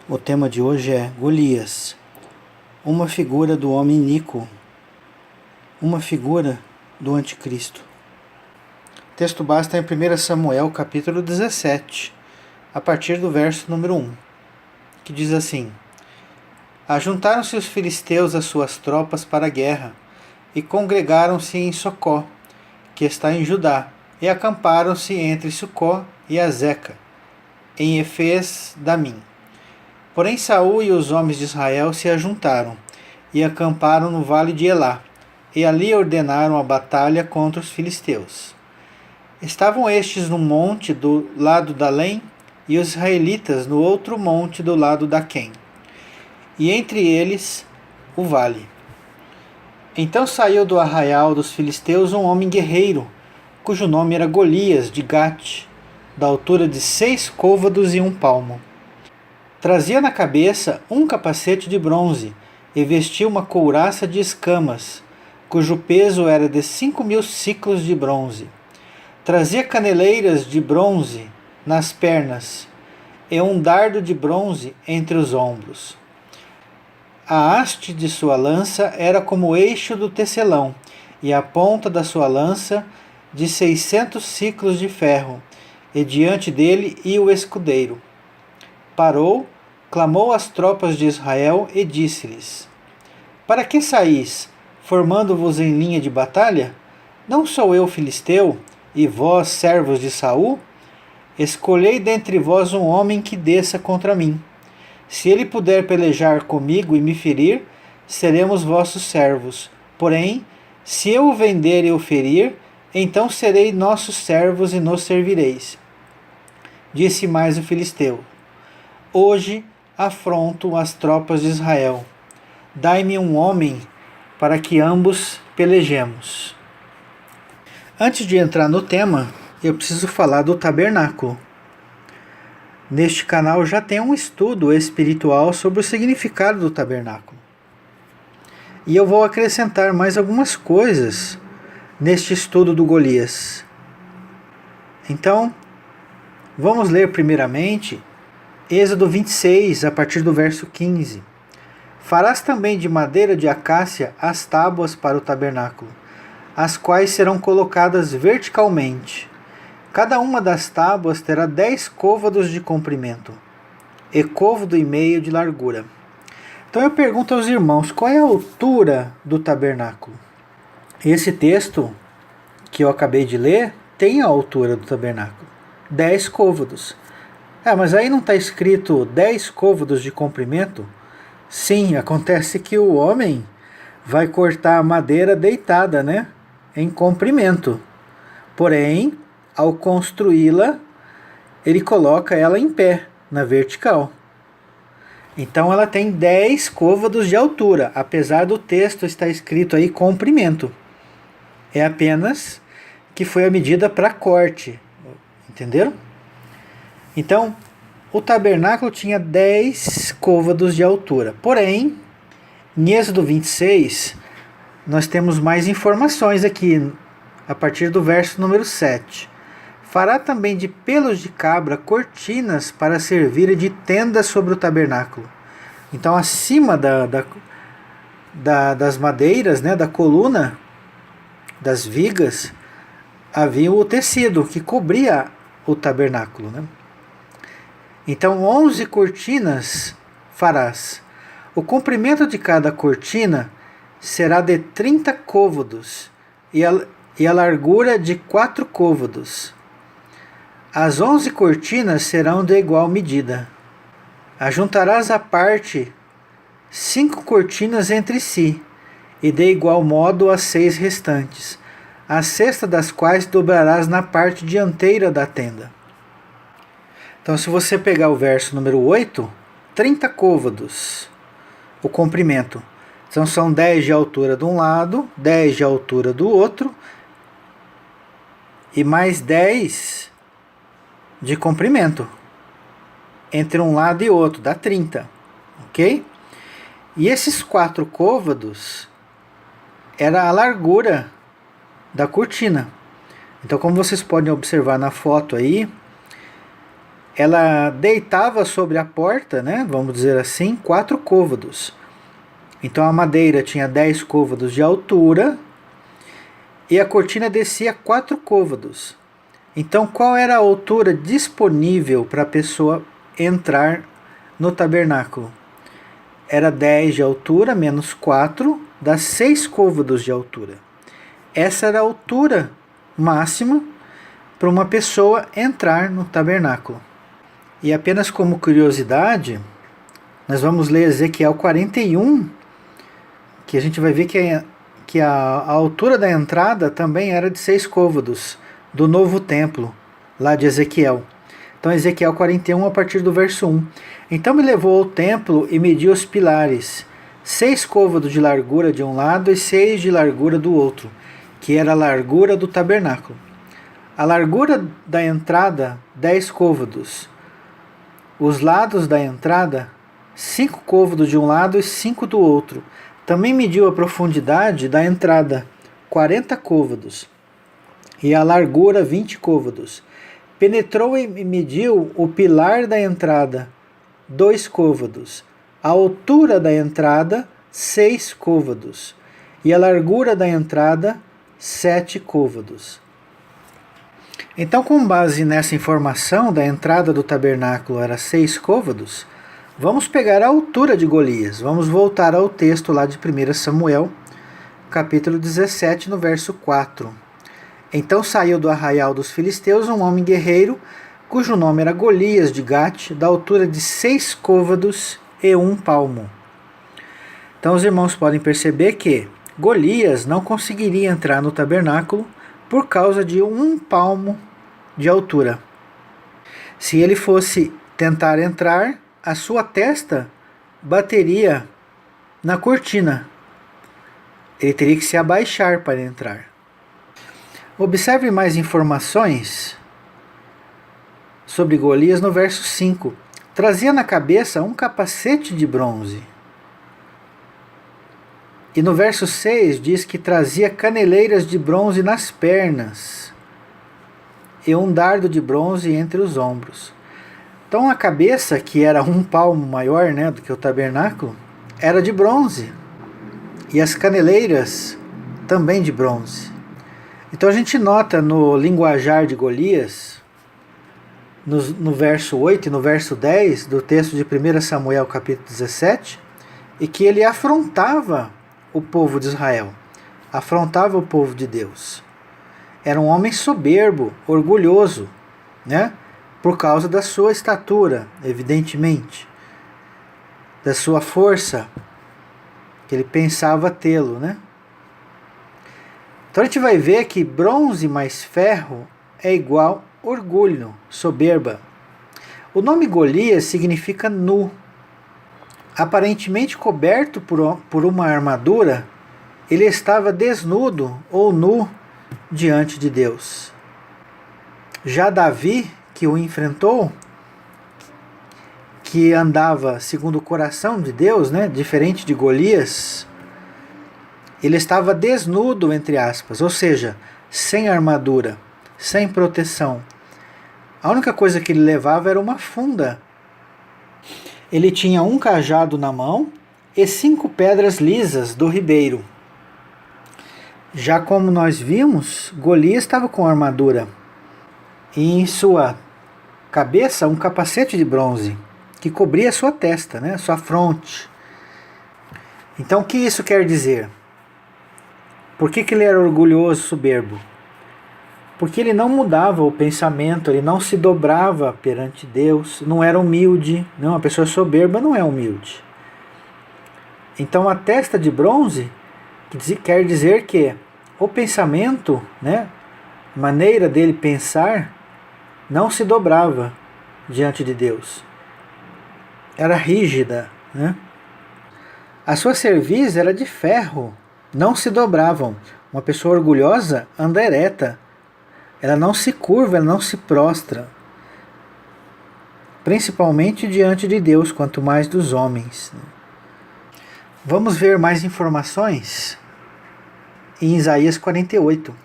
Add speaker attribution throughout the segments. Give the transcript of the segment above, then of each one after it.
Speaker 1: O tema de hoje é Golias, uma figura do homem iníquo, uma figura do anticristo. O texto base está em 1 Samuel, capítulo 17, a partir do verso número 1, que diz assim: Ajuntaram-se os filisteus às suas tropas para a guerra, e congregaram-se em Socó, que está em Judá, e acamparam-se entre Sucó e Azeca, em Efes-damim. Porém Saul e os homens de Israel se ajuntaram e acamparam no vale de Elá, e ali ordenaram a batalha contra os filisteus. Estavam estes no monte do lado da Além, e os israelitas no outro monte do lado da Quém, e entre eles o vale. Então saiu do arraial dos filisteus um homem guerreiro, cujo nome era Golias de Gate, da altura de 6 côvados e 1 palmo. Trazia na cabeça um capacete de bronze e vestia uma couraça de escamas, cujo peso era de 5.000 siclos de bronze. Trazia caneleiras de bronze nas pernas e um dardo de bronze entre os ombros. A haste de sua lança era como o eixo do tecelão, e a ponta da sua lança de 600 siclos de ferro, e diante dele ia o escudeiro. Parou, clamou às tropas de Israel e disse-lhes: Para que saís, formando-vos em linha de batalha? Não sou eu filisteu, e vós servos de Saul? Escolhei dentre vós um homem que desça contra mim. Se ele puder pelejar comigo e me ferir, seremos vossos servos. Porém, se eu o vender e o ferir, então serei nossos servos e nos servireis. Disse mais o filisteu: Hoje afronto as tropas de Israel. Dai-me um homem para que ambos pelejemos. Antes de entrar no tema, eu preciso falar do tabernáculo. Neste canal já tem um estudo espiritual sobre o significado do tabernáculo. E eu vou acrescentar mais algumas coisas neste estudo do Golias. Então, vamos ler primeiramente Êxodo 26, a partir do verso 15. Farás também de madeira de acácia as tábuas para o tabernáculo, as quais serão colocadas verticalmente. Cada uma das tábuas terá 10 côvados de comprimento, e côvado e meio de largura. Então eu pergunto aos irmãos, qual é a altura do tabernáculo? Esse texto que eu acabei de ler tem a altura do tabernáculo, 10 côvados. Mas aí não está escrito 10 côvados de comprimento? Sim, acontece que o homem vai cortar a madeira deitada, né? Em comprimento. Porém, ao construí-la, ele coloca ela em pé, na vertical. Então ela tem 10 côvados de altura, apesar do texto estar escrito aí comprimento. É apenas que foi a medida para corte. Entenderam? Então, o tabernáculo tinha 10 côvados de altura. Porém, em Êxodo 26, nós temos mais informações aqui, a partir do verso número 7. Fará também de pelos de cabra cortinas para servirem de tenda sobre o tabernáculo. Então, acima das madeiras, né, da coluna, das vigas, havia o tecido que cobria o tabernáculo, né? Então 11 cortinas farás. O comprimento de cada cortina será de 30 côvados e a largura de 4 côvados. As 11 cortinas serão de igual medida. Ajuntarás à parte 5 cortinas entre si, e de igual modo as 6 restantes, a sexta das quais dobrarás na parte dianteira da tenda. Então, se você pegar o verso número 8, 30 côvados, o comprimento. Então, são 10 de altura de um lado, 10 de altura do outro, e mais 10 de comprimento, entre um lado e outro, dá 30, ok? E esses 4 côvados era a largura da cortina. Então, como vocês podem observar na foto aí, ela deitava sobre a porta, né, vamos dizer assim, 4 côvados. Então a madeira tinha 10 côvados de altura e a cortina descia 4 côvados. Então qual era a altura disponível para a pessoa entrar no tabernáculo? Era 10 de altura menos 4, dá 6 côvados de altura. Essa era a altura máxima para uma pessoa entrar no tabernáculo. E apenas como curiosidade, nós vamos ler Ezequiel 41, que a gente vai ver que a altura da entrada também era de 6 côvados, do novo templo, lá de Ezequiel. Então Ezequiel 41, a partir do verso 1. Então me levou ao templo e mediu os pilares, 6 côvados de largura de um lado e 6 de largura do outro, que era a largura do tabernáculo. A largura da entrada, 10 côvados. Os lados da entrada, 5 côvados de um lado e 5 do outro. Também mediu a profundidade da entrada, 40 côvados, e a largura, 20 côvados. Penetrou e mediu o pilar da entrada, 2 côvados. A altura da entrada, 6 côvados. E a largura da entrada, 7 côvados. Então, com base nessa informação da entrada do tabernáculo era 6 côvados, vamos pegar a altura de Golias. Vamos voltar ao texto lá de 1 Samuel, capítulo 17, no verso 4. Então saiu do arraial dos filisteus um homem guerreiro, cujo nome era Golias de Gate, da altura de 6 côvados e 1 palmo. Então os irmãos podem perceber que Golias não conseguiria entrar no tabernáculo por causa de 1 palmo de altura. Se ele fosse tentar entrar, a sua testa bateria na cortina. Ele teria que se abaixar para entrar. Observe mais informações sobre Golias no verso 5. Trazia na cabeça um capacete de bronze. E no verso 6 diz que trazia caneleiras de bronze nas pernas e um dardo de bronze entre os ombros. Então a cabeça, que era 1 palmo maior, né, do que o tabernáculo, era de bronze. E as caneleiras também de bronze. Então a gente nota no linguajar de Golias, no verso 8 e no verso 10 do texto de 1 Samuel capítulo 17, e que ele afrontava o povo de Israel, afrontava o povo de Deus. Era um homem soberbo, orgulhoso, né? Por causa da sua estatura, evidentemente, da sua força, que ele pensava tê-lo, né? Então a gente vai ver que bronze mais ferro é igual orgulho, soberba. O nome Golias significa nu. Aparentemente coberto por uma armadura, ele estava desnudo ou nu diante de Deus. Já Davi, que o enfrentou, que andava segundo o coração de Deus, né, diferente de Golias, ele estava desnudo, entre aspas, ou seja, sem armadura, sem proteção. A única coisa que ele levava era uma funda. Ele tinha um cajado na mão e 5 pedras lisas do ribeiro. Já como nós vimos, Golias estava com armadura. E em sua cabeça um capacete de bronze, que cobria sua testa, né, sua fronte. Então o que isso quer dizer? Por que ele era orgulhoso, soberbo? Porque ele não mudava o pensamento, ele não se dobrava perante Deus, não era humilde. Não, uma pessoa soberba não é humilde. Então a testa de bronze quer dizer que o pensamento, né, maneira dele pensar, não se dobrava diante de Deus. Era rígida, né? A sua cerviz era de ferro, não se dobravam. Uma pessoa orgulhosa anda ereta. Ela não se curva, ela não se prostra. Principalmente diante de Deus, quanto mais dos homens. Vamos ver mais informações em Isaías 48,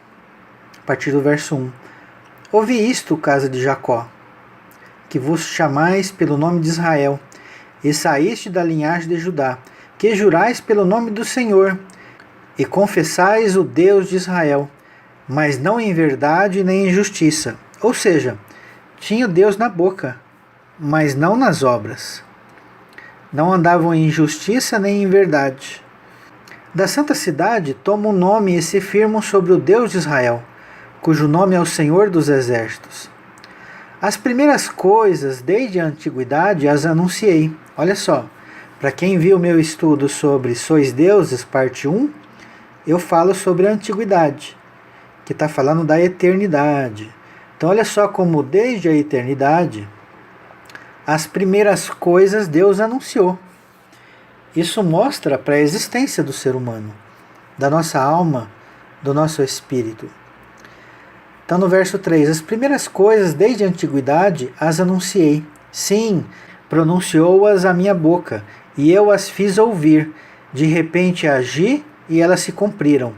Speaker 1: a partir do verso 1. Ouvi isto, casa de Jacó. que vos chamais pelo nome de Israel, e saíste da linhagem de Judá, que jurais pelo nome do Senhor, e confessais o Deus de Israel, mas não em verdade nem em justiça. Ou seja, tinha Deus na boca, mas não nas obras. Não andavam em justiça nem em verdade. Da santa cidade tomam o nome e se firmam sobre o Deus de Israel, cujo nome é o Senhor dos Exércitos. As primeiras coisas, desde a antiguidade, as anunciei. Olha só, para quem viu meu estudo sobre Sois Deuses, parte 1, eu falo sobre a antiguidade, que está falando da eternidade. Então olha só como desde a eternidade, as primeiras coisas Deus anunciou. Isso mostra para a existência do ser humano, da nossa alma, do nosso espírito. Então no verso 3, as primeiras coisas desde a antiguidade as anunciei. Sim, pronunciou-as a minha boca, e eu as fiz ouvir. De repente agi, e elas se cumpriram.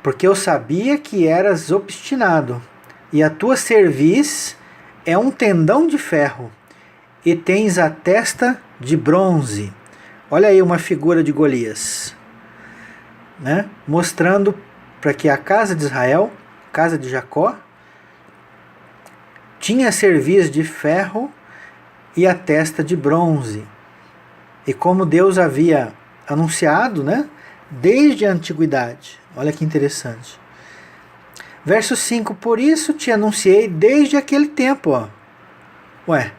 Speaker 1: Porque eu sabia que eras obstinado, e a tua cerviz é um tendão de ferro, e tens a testa de bronze. Olha aí uma figura de Golias, né? Mostrando para que a casa de Israel, casa de Jacó, tinha a cerviz de ferro e a testa de bronze. E como Deus havia anunciado, né? Desde a antiguidade. Olha que interessante. Verso 5, por isso te anunciei desde aquele tempo. Ó. Ué,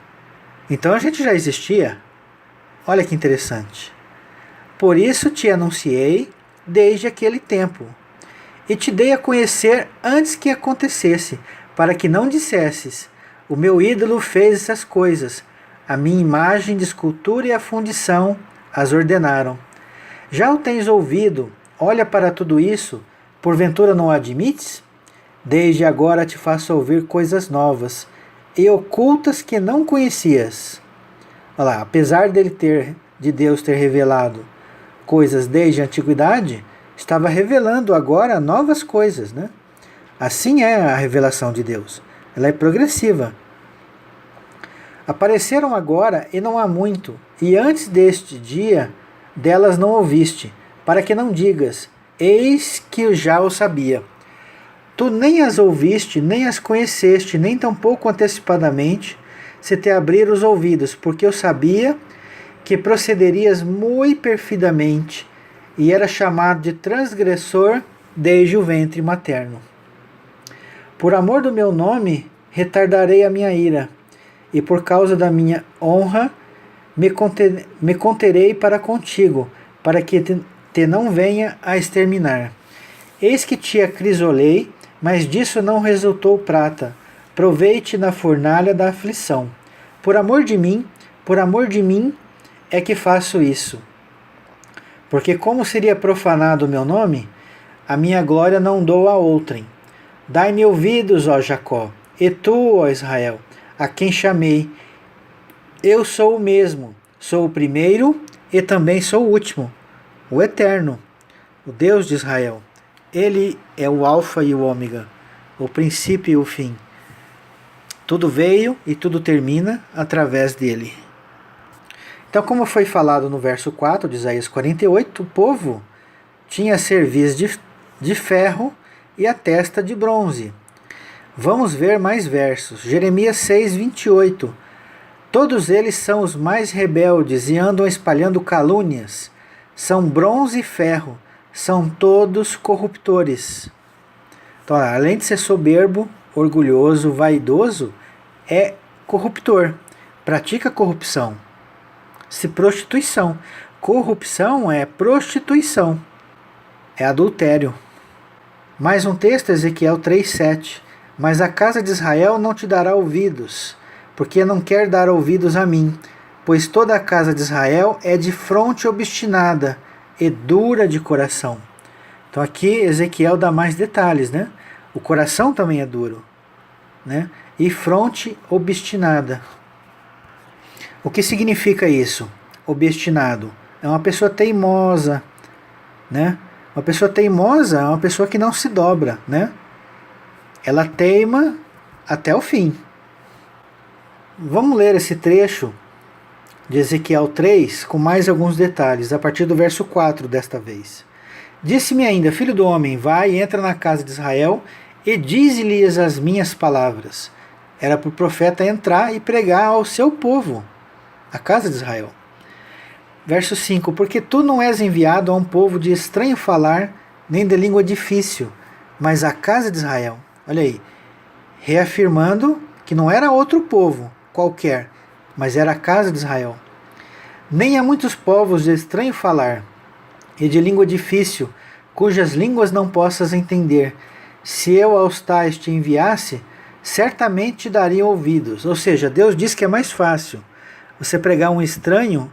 Speaker 1: então a gente já existia? Olha que interessante. Por isso te anunciei desde aquele tempo. E te dei a conhecer antes que acontecesse, para que não dissesses, o meu ídolo fez essas coisas, a minha imagem de escultura e a fundição as ordenaram. Já o tens ouvido, olha para tudo isso, porventura não admites? Desde agora te faço ouvir coisas novas e ocultas que não conhecias. Olha lá, apesar de Deus ter revelado coisas desde a antiguidade, estava revelando agora novas coisas, né? Assim é a revelação de Deus. Ela é progressiva. Apareceram agora e não há muito, e antes deste dia delas não ouviste, para que não digas, eis que já o sabia. Tu nem as ouviste, nem as conheceste, nem tampouco antecipadamente se te abrir os ouvidos, porque eu sabia que procederias muito perfidamente, e era chamado de transgressor desde o ventre materno. Por amor do meu nome, retardarei a minha ira, e por causa da minha honra, me conterei para contigo, para que te não venha a exterminar. Eis que te acrisolei, mas disso não resultou prata. Provei-te na fornalha da aflição. Por amor de mim é que faço isso. Porque como seria profanado o meu nome, a minha glória não dou a outrem. Dai-me ouvidos, ó Jacó, e tu, ó Israel, a quem chamei. Eu sou o mesmo, sou o primeiro e também sou o último, o eterno, o Deus de Israel. Ele é o alfa e o ômega, o princípio e o fim. Tudo veio e tudo termina através dele. Então, como foi falado no verso 4 de Isaías 48, o povo tinha a cerviz de ferro e a testa de bronze. Vamos ver mais versos. Jeremias 6, 28. Todos eles são os mais rebeldes e andam espalhando calúnias. São bronze e ferro, são todos corruptores. Então, além de ser soberbo, orgulhoso, vaidoso, é corruptor, pratica corrupção. Se prostituição. Corrupção é prostituição, é adultério. Mais um texto, Ezequiel 3,7. Mas a casa de Israel não te dará ouvidos, porque não quer dar ouvidos a mim, pois toda a casa de Israel é de fronte obstinada e dura de coração. Então aqui Ezequiel dá mais detalhes, né? O coração também é duro, né? E fronte obstinada. O que significa isso? Obstinado. É uma pessoa teimosa, né? Uma pessoa teimosa é uma pessoa que não se dobra, né? Ela teima até o fim. Vamos ler esse trecho de Ezequiel 3 com mais alguns detalhes, a partir do verso 4 desta vez. Disse-me ainda, filho do homem, vai e entra na casa de Israel e dize-lhes as minhas palavras. Era para o profeta entrar e pregar ao seu povo, a casa de Israel. Verso 5, porque tu não és enviado a um povo de estranho falar, nem de língua difícil, mas a casa de Israel. Olha aí, reafirmando que não era outro povo qualquer, mas era a casa de Israel. Nem há muitos povos de estranho falar e de língua difícil, cujas línguas não possas entender. Se eu aos tais te enviasse, certamente te dariam ouvidos. Ou seja, Deus diz que é mais fácil você pregar um estranho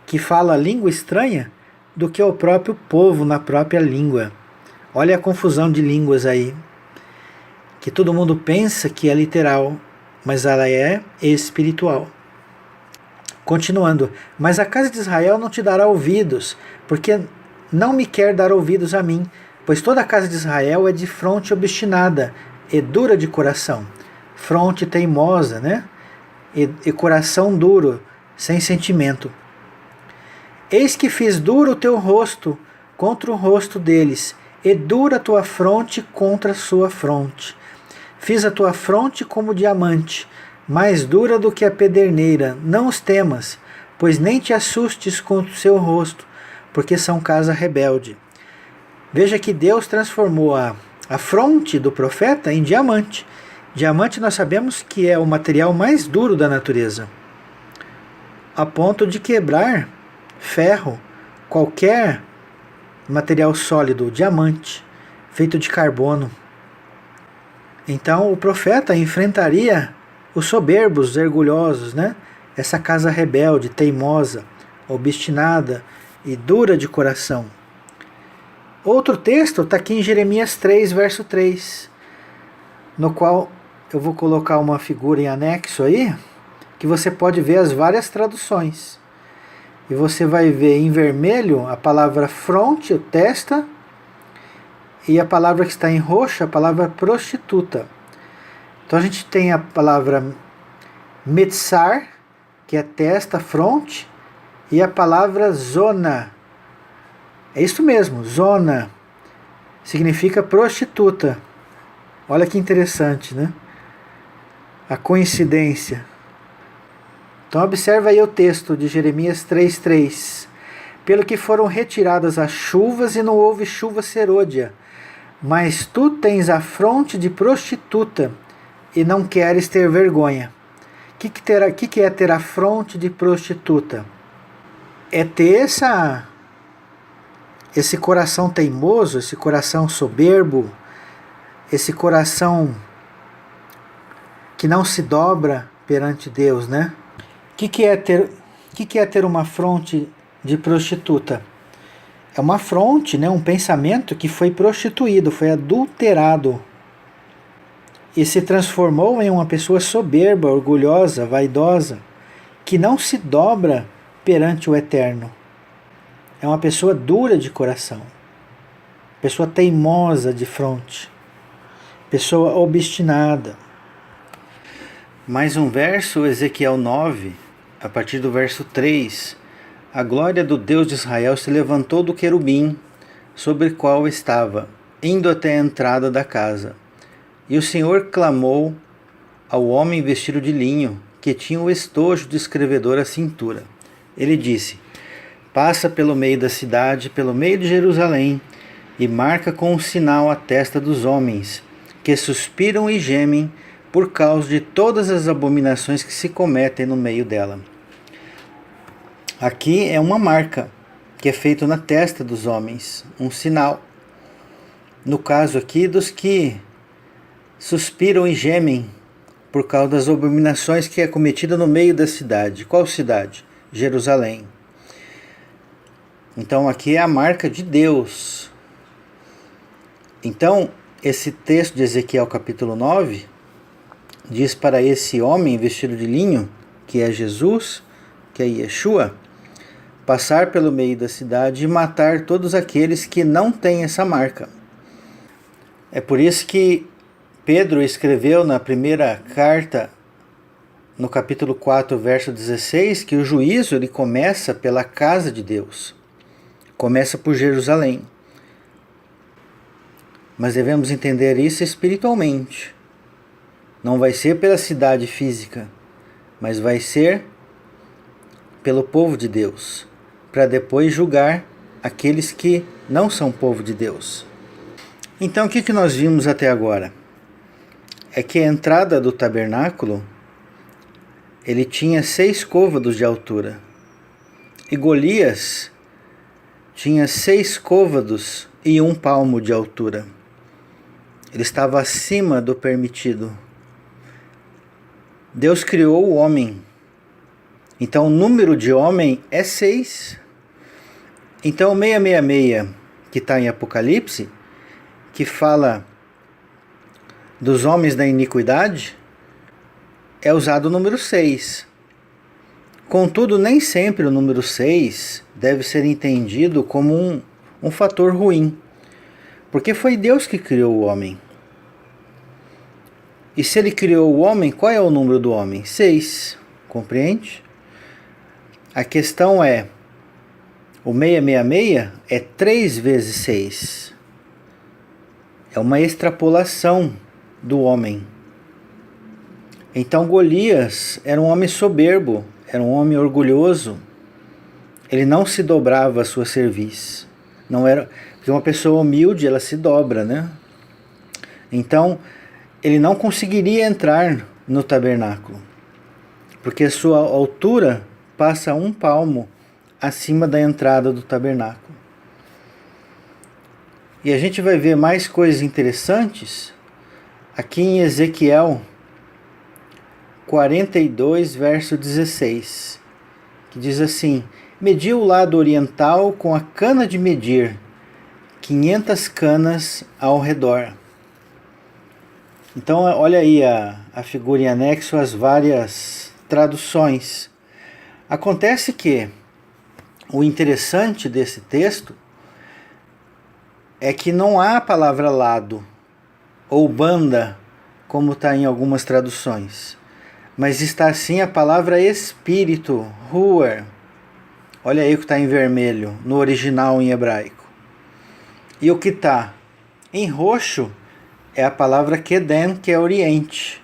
Speaker 1: que fala língua estranha do que o próprio povo na própria língua. Olha a confusão de línguas aí, que todo mundo pensa que é literal, mas ela é espiritual. Continuando, mas a casa de Israel não te dará ouvidos, porque não me quer dar ouvidos a mim, pois toda a casa de Israel é de fronte obstinada e dura de coração. Fronte teimosa, né? E coração duro, sem sentimento. Eis que fiz duro o teu rosto contra o rosto deles, e dura a tua fronte contra a sua fronte. Fiz a tua fronte como diamante, mais dura do que a pederneira. Não os temas, pois nem te assustes com o seu rosto, porque são casa rebelde. Veja que Deus transformou a fronte do profeta em diamante. Diamante nós sabemos que é o material mais duro da natureza, a ponto de quebrar ferro, qualquer material sólido, diamante, feito de carbono. Então o profeta enfrentaria os soberbos, os orgulhosos, né? Essa casa rebelde, teimosa, obstinada e dura de coração. Outro texto está aqui em Jeremias 3, verso 3, no qual eu vou colocar uma figura em anexo aí, que você pode ver as várias traduções. E você vai ver em vermelho a palavra fronte, testa, e a palavra que está em roxo, a palavra prostituta. Então a gente tem a palavra metzar, que é testa, fronte, e a palavra zona. É isso mesmo, zona. Significa prostituta. Olha que interessante, né? A coincidência. Então observa aí o texto de Jeremias 3:3. Pelo que foram retiradas as chuvas e não houve chuva serôdia, mas tu tens a fronte de prostituta e não queres ter vergonha. O que é ter a fronte de prostituta? É ter esse coração teimoso, esse coração soberbo, esse coração que não se dobra perante Deus, né? O que é ter uma fronte de prostituta? É uma fronte, né, um pensamento que foi prostituído, foi adulterado e se transformou em uma pessoa soberba, orgulhosa, vaidosa, que não se dobra perante o Eterno. É uma pessoa dura de coração, pessoa teimosa de fronte, pessoa obstinada. Mais um verso, Ezequiel 9, a partir do verso 3. A glória do Deus de Israel se levantou do querubim, sobre o qual estava, indo até a entrada da casa. E o Senhor clamou ao homem vestido de linho, que tinha o estojo de escrevedor à cintura. Ele disse: passa pelo meio da cidade, pelo meio de Jerusalém, e marca com um sinal a testa dos homens, que suspiram e gemem por causa de todas as abominações que se cometem no meio dela. Aqui é uma marca que é feita na testa dos homens, um sinal. No caso aqui, dos que suspiram e gemem por causa das abominações que é cometida no meio da cidade. Qual cidade? Jerusalém. Então aqui é a marca de Deus. Então, esse texto de Ezequiel capítulo 9 diz para esse homem vestido de linho, que é Jesus, que é Yeshua, passar pelo meio da cidade e matar todos aqueles que não têm essa marca. É por isso que Pedro escreveu na primeira carta no capítulo 4, verso 16, que o juízo ele começa pela casa de Deus. Começa por Jerusalém. Mas devemos entender isso espiritualmente. Não vai ser pela cidade física, mas vai ser pelo povo de Deus, para depois julgar aqueles que não são povo de Deus. Então o que nós vimos até agora? É que a entrada do tabernáculo, ele tinha 6 côvados de altura. E Golias tinha 6 côvados e 1 palmo de altura. Ele estava acima do permitido. Deus criou o homem. Então o número de homem é 6. Então o 666, que está em Apocalipse, que fala dos homens da iniquidade, é usado o número 6. Contudo, nem sempre o número 6 deve ser entendido como um fator ruim, porque foi Deus que criou o homem. E se ele criou o homem, qual é o número do homem? 6, compreende? A questão é, o 666 é 3 vezes 6. É uma extrapolação do homem. Então Golias era um homem soberbo, era um homem orgulhoso. Ele não se dobrava à sua cerviz. Não era, porque uma pessoa humilde, ela se dobra, né? Então, ele não conseguiria entrar no tabernáculo, porque a sua altura passa 1 palmo acima da entrada do tabernáculo. E a gente vai ver mais coisas interessantes aqui em Ezequiel 42, verso 16, que diz assim: mediu o lado oriental com a cana de medir, 500 canas ao redor. Então olha aí a figura em anexo às várias traduções. Acontece que o interessante desse texto é que não há a palavra lado ou banda, como está em algumas traduções, mas está sim a palavra espírito, ruar. Olha aí o que está em vermelho, no original em hebraico. E o que está em roxo é a palavra Kedem, que é oriente.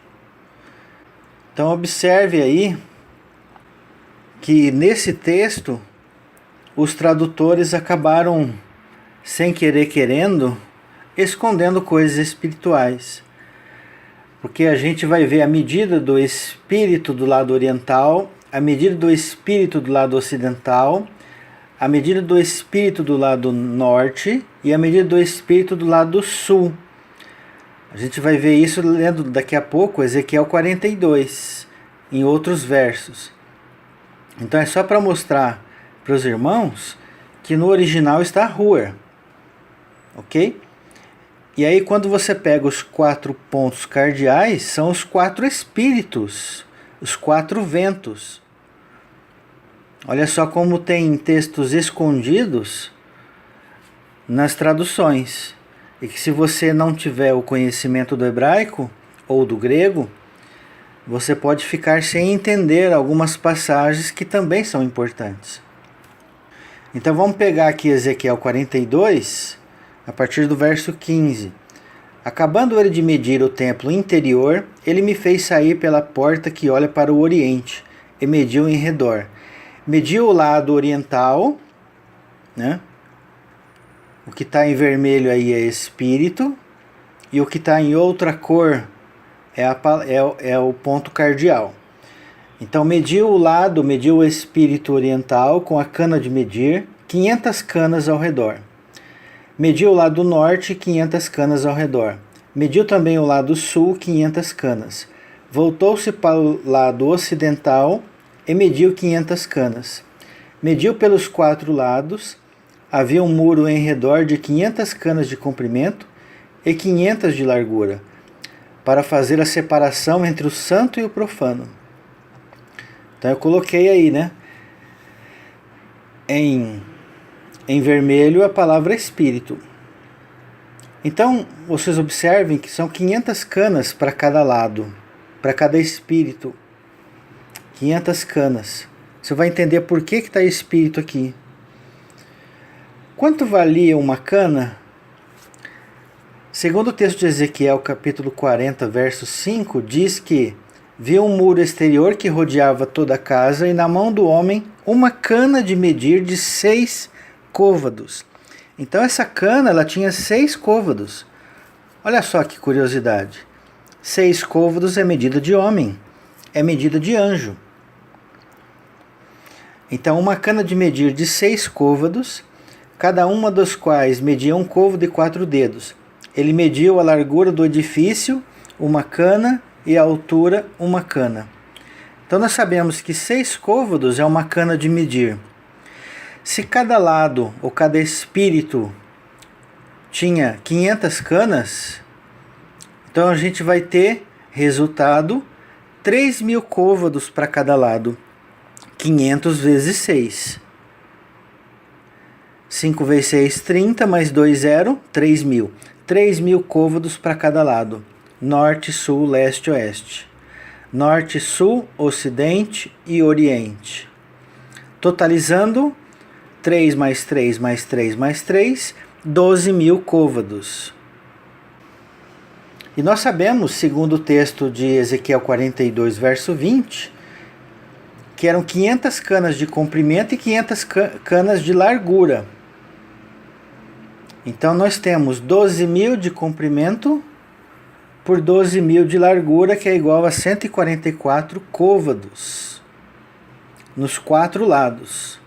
Speaker 1: Então observe aí que nesse texto os tradutores acabaram, sem querer querendo, escondendo coisas espirituais. Porque a gente vai ver a medida do espírito do lado oriental, a medida do espírito do lado ocidental, a medida do espírito do lado norte e a medida do espírito do lado sul. A gente vai ver isso lendo daqui a pouco Ezequiel 42, em outros versos. Então é só para mostrar para os irmãos que no original está Ruar, ok? E aí quando você pega os 4 pontos cardeais, são os 4 espíritos, os 4 ventos. Olha só como tem textos escondidos nas traduções. E que se você não tiver o conhecimento do hebraico ou do grego, você pode ficar sem entender algumas passagens que também são importantes. Então vamos pegar aqui Ezequiel 42, a partir do verso 15. Acabando ele de medir o templo interior, ele me fez sair pela porta que olha para o oriente, e mediu em redor. Mediu o lado oriental, né? O que está em vermelho aí é espírito, e o que está em outra cor é o ponto cardeal. Então mediu o lado, mediu o espírito oriental com a cana de medir, 500 canas ao redor. Mediu o lado norte, 500 canas ao redor. Mediu também o lado sul, 500 canas. Voltou-se para o lado ocidental e mediu 500 canas. Mediu pelos 4 lados. Havia um muro em redor de 500 canas de comprimento e 500 de largura, para fazer a separação entre o santo e o profano. Então eu coloquei aí, né? Em vermelho a palavra espírito. Então vocês observem que são 500 canas para cada lado, para cada espírito. 500 canas. Você vai entender por que está espírito aqui. Quanto valia uma cana? Segundo o texto de Ezequiel, capítulo 40, verso 5, diz que viu um muro exterior que rodeava toda a casa e na mão do homem uma cana de medir de 6 côvados. Então essa cana ela tinha 6 côvados. Olha só que curiosidade. 6 côvados é medida de homem, é medida de anjo. Então uma cana de medir de 6 côvados, cada uma dos quais media um côvado e 4 dedos. Ele mediu a largura do edifício, uma cana, e a altura, uma cana. Então nós sabemos que 6 côvados é uma cana de medir. Se cada lado, ou cada espírito, tinha 500 canas, então a gente vai ter resultado 3.000 côvados para cada lado. 500 vezes 6. 5 vezes 6, 30, mais 2, 0, 3.000. 3.000 côvados para cada lado. Norte, sul, leste, oeste. Norte, sul, ocidente e oriente. Totalizando 3 mais 3 mais 3 mais 3, 12.000 côvados. E nós sabemos, segundo o texto de Ezequiel 42, verso 20, que eram 500 canas de comprimento e 500 canas de largura. Então nós temos 12.000 de comprimento por 12.000 de largura, que é igual a 144 côvados nos 4 lados.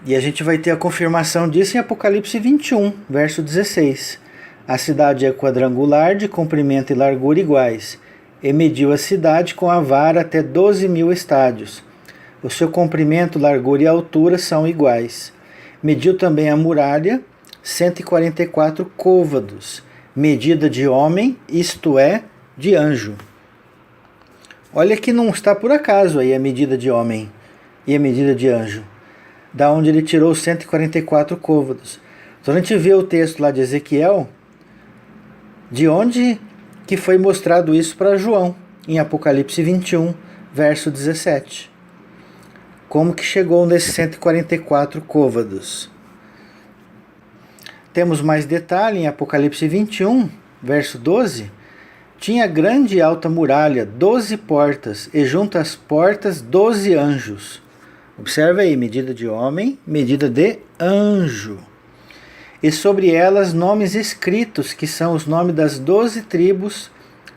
Speaker 1: E a gente vai ter a confirmação disso em Apocalipse 21, verso 16. A cidade é quadrangular, de comprimento e largura iguais, e mediu a cidade com a vara até 12.000 estádios. O seu comprimento, largura e altura são iguais. Mediu também a muralha, 144 côvados, medida de homem, isto é, de anjo. Olha que não está por acaso aí a medida de homem e a medida de anjo. Da onde ele tirou 144 côvados. Então a gente vê o texto lá de Ezequiel, de onde que foi mostrado isso para João, em Apocalipse 21, verso 17. Como que chegou nesses 144 côvados? Temos mais detalhe em Apocalipse 21, verso 12. Tinha grande e alta muralha, 12 portas, e junto às portas 12 anjos. Observe aí, medida de homem, medida de anjo. E sobre elas nomes escritos, que são os nomes das 12 tribos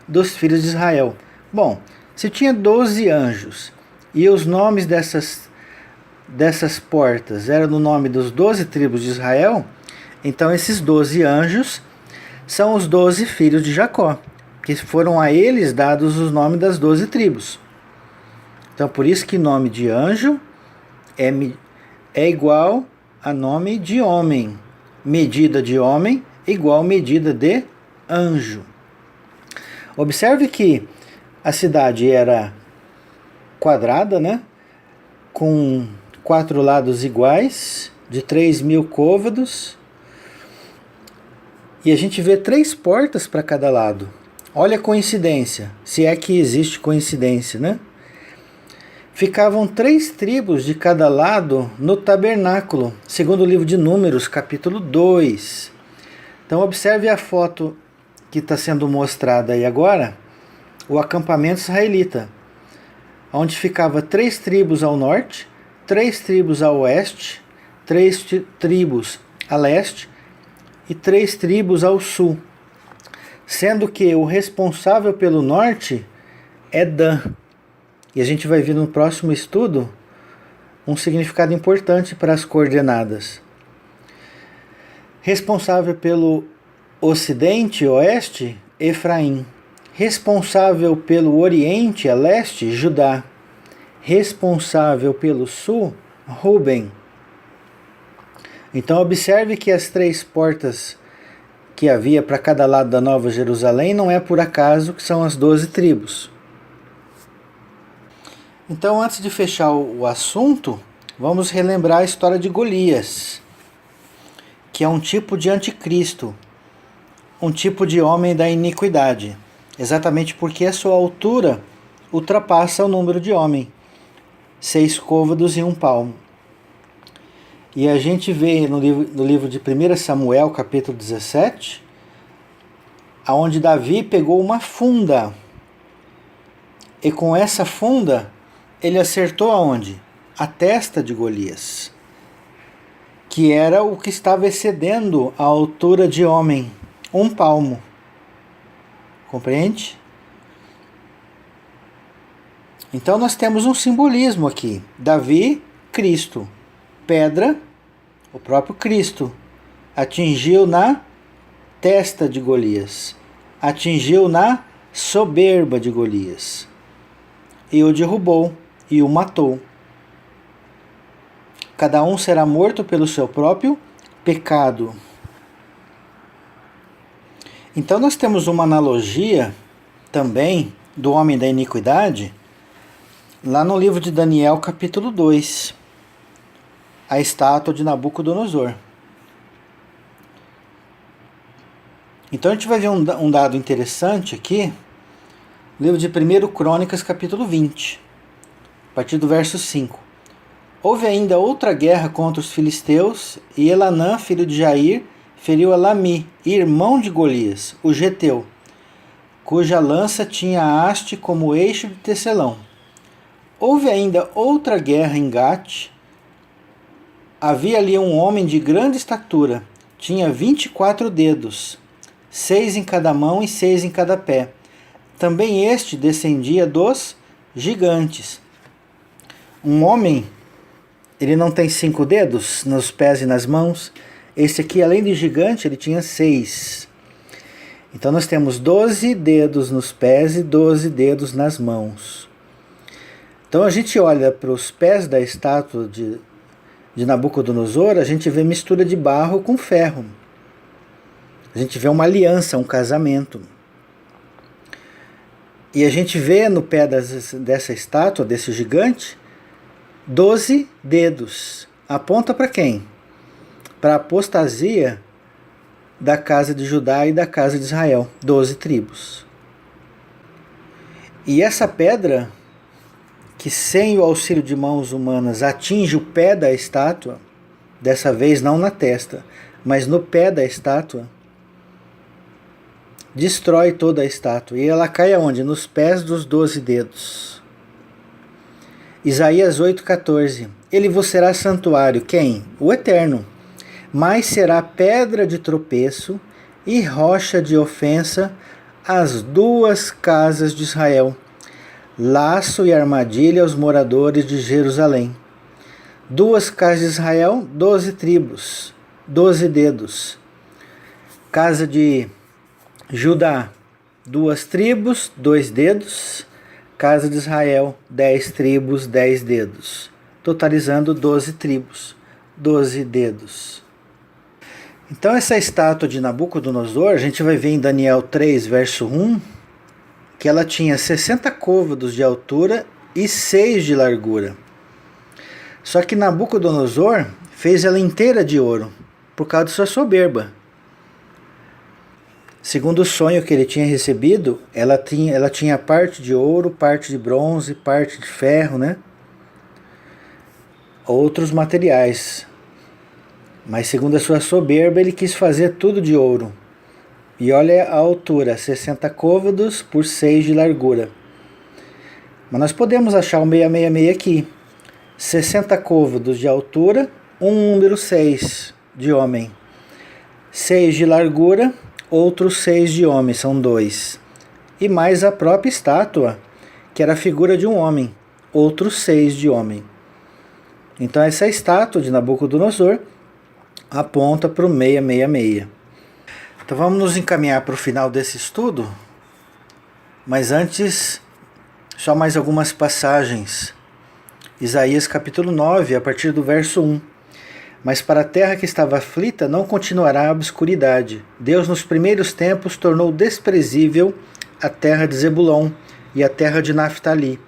Speaker 1: dos filhos de Israel. Bom, se tinha 12 anjos, e os nomes dessas portas eram no nome dos 12 tribos de Israel, então esses 12 anjos são os 12 filhos de Jacó, que foram a eles dados os nomes das 12 tribos. Então por isso que nome de anjo é igual a nome de homem. Medida de homem igual medida de anjo. Observe que a cidade era quadrada, né? Com 4 lados iguais, de 3.000 côvados. E a gente vê 3 portas para cada lado. Olha a coincidência, se é que existe coincidência, né? Ficavam 3 tribos de cada lado no tabernáculo, segundo o livro de Números, capítulo 2. Então observe a foto que está sendo mostrada aí agora, o acampamento israelita, onde ficava 3 tribos ao norte, 3 tribos a oeste, 3 tribos a leste e 3 tribos ao sul, sendo que o responsável pelo norte é Dan. E a gente vai ver no próximo estudo um significado importante para as coordenadas. Responsável pelo ocidente e oeste, Efraim. Responsável pelo oriente e leste, Judá. Responsável pelo sul, Ruben. Então observe que as 3 portas que havia para cada lado da Nova Jerusalém não é por acaso que são as 12 tribos. Então, antes de fechar o assunto, vamos relembrar a história de Golias, que é um tipo de anticristo, um tipo de homem da iniquidade, exatamente porque a sua altura ultrapassa o número de homem, 6 côvados e 1 palmo. E a gente vê no livro de 1 Samuel, capítulo 17, onde Davi pegou uma funda. E com essa funda, ele acertou aonde? A testa de Golias, que era o que estava excedendo a altura de homem, 1 palmo. Compreende? Então nós temos um simbolismo aqui. Davi, Cristo. Pedra, o próprio Cristo, atingiu na testa de Golias, atingiu na soberba de Golias, e o derrubou e o matou. Cada um será morto pelo seu próprio pecado. Então nós temos uma analogia também do homem da iniquidade, lá no livro de Daniel, capítulo 2. A estátua de Nabucodonosor. Então a gente vai ver um dado interessante aqui, livro de 1 Crônicas, capítulo 20, a partir do verso 5. Houve ainda outra guerra contra os filisteus, e Elanã, filho de Jair, feriu Elami, irmão de Golias, o geteu, cuja lança tinha haste como eixo de tecelão. Houve ainda outra guerra em Gate. Havia ali um homem de grande estatura, tinha 24 dedos, 6 em cada mão e 6 em cada pé. Também este descendia dos gigantes. Um homem, ele não tem 5 dedos nos pés e nas mãos. Esse aqui, além de gigante, ele tinha 6. Então nós temos 12 dedos nos pés e 12 dedos nas mãos. Então a gente olha para os pés da estátua de Nabucodonosor, a gente vê mistura de barro com ferro. A gente vê uma aliança, um casamento. E a gente vê no pé dessa estátua, desse gigante, 12 dedos. Aponta para quem? Para a apostasia da casa de Judá e da casa de Israel. 12 tribos. E essa pedra, que sem o auxílio de mãos humanas atinge o pé da estátua, dessa vez não na testa, mas no pé da estátua, destrói toda a estátua. E ela cai aonde? Nos pés dos 12 dedos. Isaías 8,14. Ele vos será santuário. Quem? O Eterno. Mas será pedra de tropeço e rocha de ofensa às 2 casas de Israel. Laço e armadilha aos moradores de Jerusalém. 2 casas de Israel, 12 tribos, 12 dedos. Casa de Judá, 2 tribos, 2 dedos. Casa de Israel, 10 tribos, 10 dedos. Totalizando 12 tribos, 12 dedos. Então essa estátua de Nabucodonosor, a gente vai ver em Daniel 3, verso 1, que ela tinha 60 côvados de altura e 6 de largura. Só que Nabucodonosor fez ela inteira de ouro, por causa de sua soberba. Segundo o sonho que ele tinha recebido, ela tinha parte de ouro, parte de bronze, parte de ferro, né? Outros materiais. Mas segundo a sua soberba, ele quis fazer tudo de ouro. E olha a altura, 60 côvados por 6 de largura. Mas nós podemos achar o 666 aqui. 60 côvados de altura, um número 6 de homem. 6 de largura, outros 6 de homem, são 2. E mais a própria estátua, que era a figura de um homem, outros 6 de homem. Então essa estátua de Nabucodonosor aponta para o 666. Então vamos nos encaminhar para o final desse estudo, mas antes, só mais algumas passagens. Isaías capítulo 9, a partir do verso 1. Mas para a terra que estava aflita não continuará a obscuridade. Deus nos primeiros tempos tornou desprezível a terra de Zebulon e a terra de Naftali.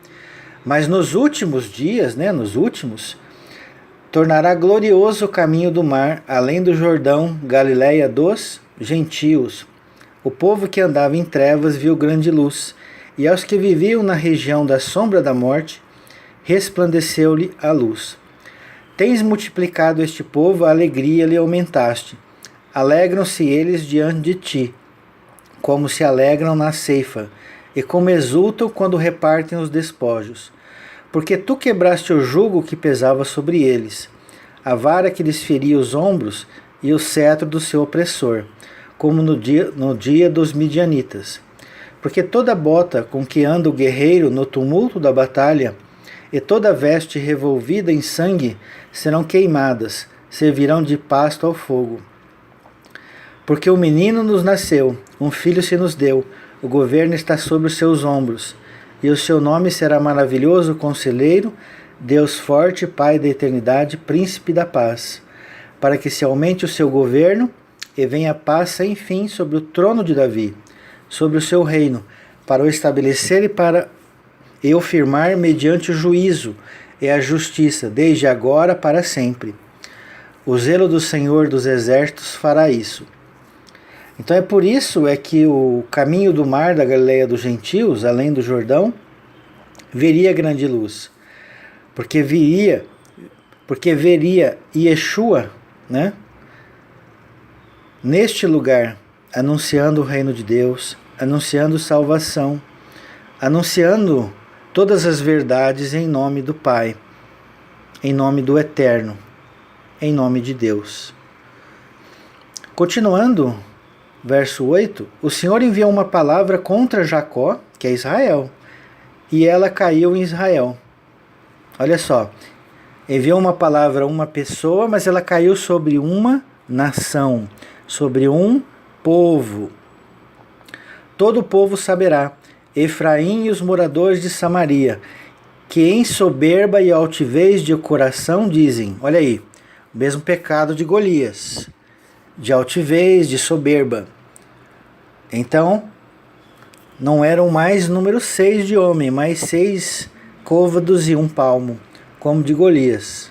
Speaker 1: Mas nos últimos dias, tornará glorioso o caminho do mar, além do Jordão, Galiléia dos gentios. O povo que andava em trevas viu grande luz. e aos que viviam na região da sombra da morte, resplandeceu-lhe a luz. Tens multiplicado este povo, a alegria lhe aumentaste. Alegram-se eles diante de ti, como se alegram na ceifa, e como exultam quando repartem os despojos. Porque tu quebraste o jugo que pesava sobre eles, a vara que lhes feria os ombros e o cetro do seu opressor, como no dia dos midianitas. Porque toda bota com que anda o guerreiro no tumulto da batalha, e toda veste revolvida em sangue, serão queimadas, servirão de pasto ao fogo. Porque um menino nos nasceu, um filho se nos deu, o governo está sobre os seus ombros, e o seu nome será maravilhoso Conselheiro, Deus forte, Pai da eternidade, Príncipe da paz, para que se aumente o seu governo e venha a paz sem fim sobre o trono de Davi, sobre o seu reino, para o estabelecer e o firmar mediante o juízo e a justiça, desde agora para sempre. O zelo do Senhor dos Exércitos fará isso. Então é por isso que o caminho do mar da Galileia dos gentios, além do Jordão, veria grande luz. Porque veria Yeshua, né, neste lugar, anunciando o reino de Deus, anunciando salvação, anunciando todas as verdades em nome do Pai, em nome do Eterno, em nome de Deus. Continuando, verso 8, o Senhor enviou uma palavra contra Jacó, que é Israel, e ela caiu em Israel. Olha só, enviou uma palavra a uma pessoa, mas ela caiu sobre uma nação, sobre um povo. Todo o povo saberá, Efraim e os moradores de Samaria, que em soberba e altivez de coração dizem, olha aí, o mesmo pecado de Golias, de altivez, de soberba. Então, não eram mais número 6 de homem, mas 6 côvados e 1 palmo, como de Golias.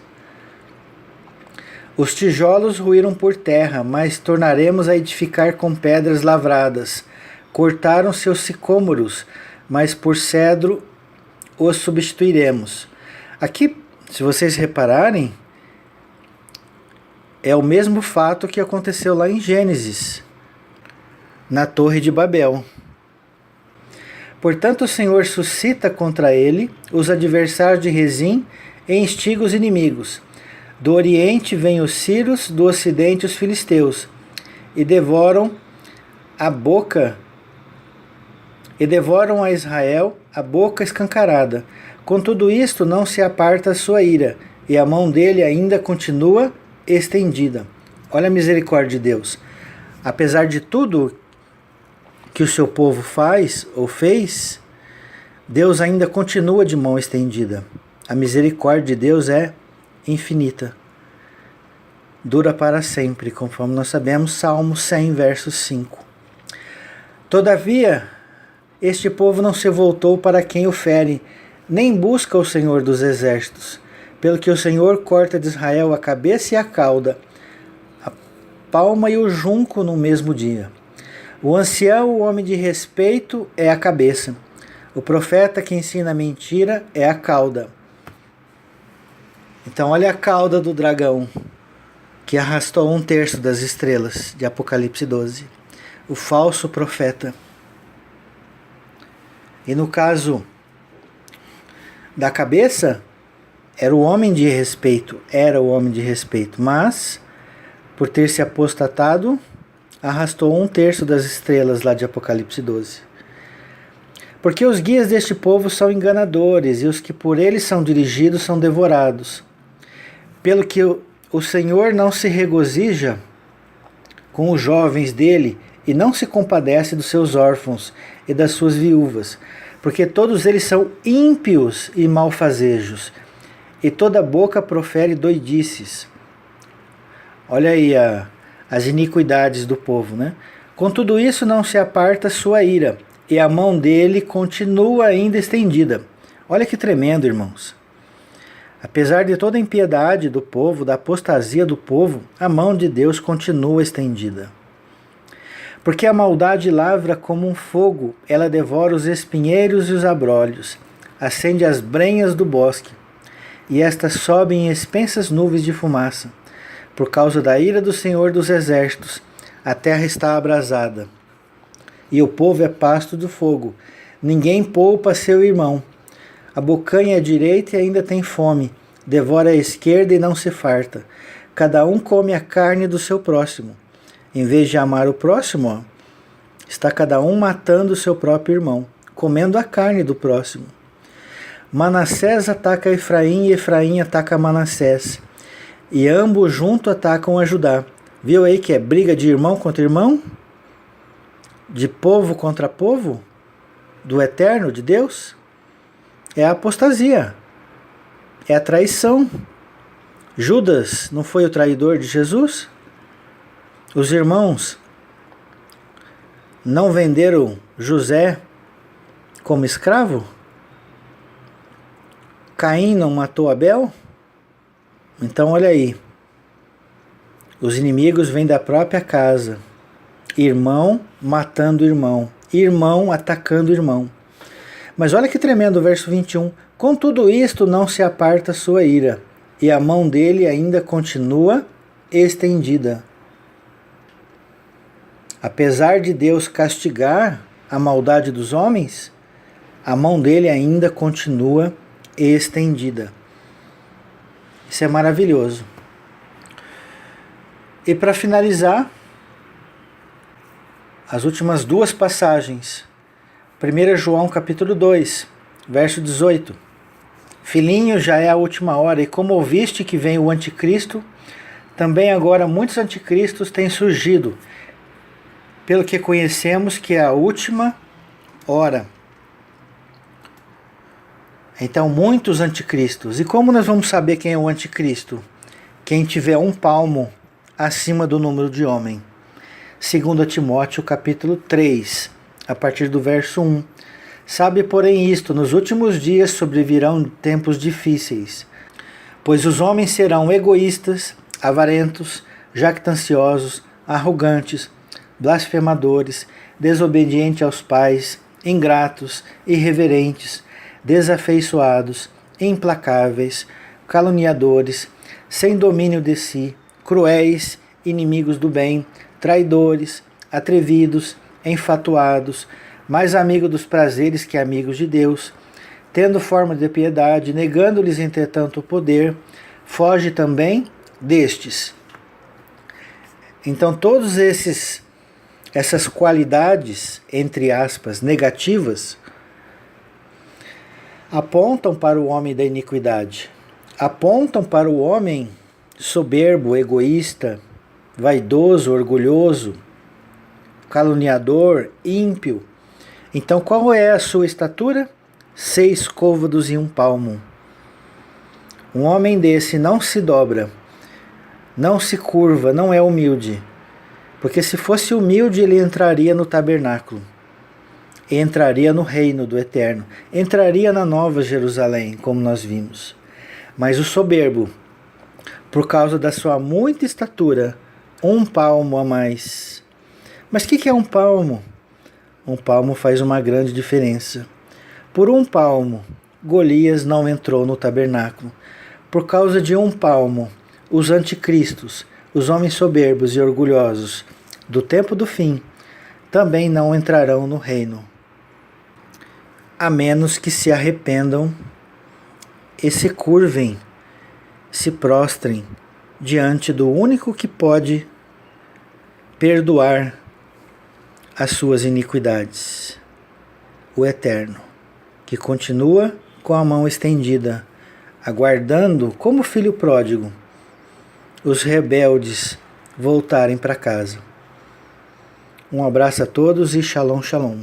Speaker 1: Os tijolos ruíram por terra, mas tornaremos a edificar com pedras lavradas. Cortaram seus sicômoros, mas por cedro os substituiremos. Aqui, se vocês repararem, é o mesmo fato que aconteceu lá em Gênesis, na Torre de Babel. Portanto, o Senhor suscita contra ele os adversários de Rezim e instiga os inimigos. Do oriente vêm os sírios, do ocidente os filisteus, e devoram a Israel a boca escancarada. Com tudo isto não se aparta a sua ira, e a mão dele ainda continua estendida. Olha a misericórdia de Deus. Apesar de tudo que o seu povo faz ou fez, Deus ainda continua de mão estendida. A misericórdia de Deus é infinita. Dura para sempre, conforme nós sabemos, Salmo 100, verso 5. Todavia, este povo não se voltou para quem o fere, nem busca o Senhor dos exércitos, pelo que o Senhor corta de Israel a cabeça e a cauda, a palma e o junco no mesmo dia. O ancião, o homem de respeito, é a cabeça. O profeta que ensina a mentira é a cauda. Então olha a cauda do dragão, que arrastou 1/3 das estrelas de Apocalipse 12. O falso profeta. E no caso da cabeça, era o homem de respeito, mas, por ter se apostatado, arrastou 1/3 das estrelas lá de Apocalipse 12. Porque os guias deste povo são enganadores, e os que por eles são dirigidos são devorados. Pelo que o Senhor não se regozija com os jovens dele, e não se compadece dos seus órfãos e das suas viúvas, porque todos eles são ímpios e malfazejos, e toda boca profere doidices. Olha aí as iniquidades do povo, né? Com tudo isso não se aparta sua ira, e a mão dele continua ainda estendida. Olha que tremendo, irmãos. Apesar de toda a impiedade do povo, da apostasia do povo, a mão de Deus continua estendida. Porque a maldade lavra como um fogo, ela devora os espinheiros e os abrolhos, acende as brenhas do bosque, e estas sobem em expensas nuvens de fumaça. Por causa da ira do Senhor dos Exércitos, a terra está abrasada, e o povo é pasto do fogo. Ninguém poupa seu irmão. Abocanha a direita e ainda tem fome, devora a esquerda e não se farta. Cada um come a carne do seu próximo. Em vez de amar o próximo, está cada um matando o seu próprio irmão, comendo a carne do próximo. Manassés ataca Efraim e Efraim ataca Manassés. E ambos juntos atacam a Judá. Viu aí que é briga de irmão contra irmão? De povo contra povo? Do eterno, de Deus? É a apostasia. É a traição. Judas não foi o traidor de Jesus? Os irmãos não venderam José como escravo? Caim não matou Abel? Então olha aí. Os inimigos vêm da própria casa. Irmão matando irmão. Irmão atacando irmão. Mas olha que tremendo o verso 21. Com tudo isto não se aparta sua ira, e a mão dele ainda continua estendida. Apesar de Deus castigar a maldade dos homens, a mão dele ainda continua estendida. Isso é maravilhoso. E para finalizar, as últimas duas passagens. 1 João capítulo 2, verso 18. Filhinho, já é a última hora, e como ouviste que vem o anticristo, também agora muitos anticristos têm surgido, pelo que conhecemos que é a última hora. Então, muitos anticristos. E como nós vamos saber quem é o anticristo? Quem tiver um palmo acima do número de homem. 2 Timóteo capítulo 3, a partir do verso 1. Sabe, porém, isto, nos últimos dias sobrevirão tempos difíceis, pois os homens serão egoístas, avarentos, jactanciosos, arrogantes, blasfemadores, desobedientes aos pais, ingratos, irreverentes, desafeiçoados, implacáveis, caluniadores, sem domínio de si, cruéis, inimigos do bem, traidores, atrevidos, enfatuados, mais amigos dos prazeres que amigos de Deus, tendo forma de piedade, negando-lhes entretanto o poder, foge também destes. Então todos essas qualidades, entre aspas, negativas, apontam para o homem da iniquidade, apontam para o homem soberbo, egoísta, vaidoso, orgulhoso, caluniador, ímpio. Então qual é a sua estatura? 6 côvados e 1 palmo. Um homem desse não se dobra, não se curva, não é humilde. Porque se fosse humilde, ele entraria no tabernáculo, entraria no reino do Eterno, entraria na Nova Jerusalém, como nós vimos. Mas o soberbo, por causa da sua muita estatura, 1 palmo a mais. Mas o que é 1 palmo? 1 palmo faz uma grande diferença. Por 1 palmo, Golias não entrou no tabernáculo. Por causa de 1 palmo, os anticristos, os homens soberbos e orgulhosos do tempo do fim, também não entrarão no reino, a menos que se arrependam e se curvem, se prostrem diante do único que pode perdoar as suas iniquidades, o Eterno, que continua com a mão estendida, aguardando, como filho pródigo, os rebeldes voltarem para casa. Um abraço a todos e shalom, shalom.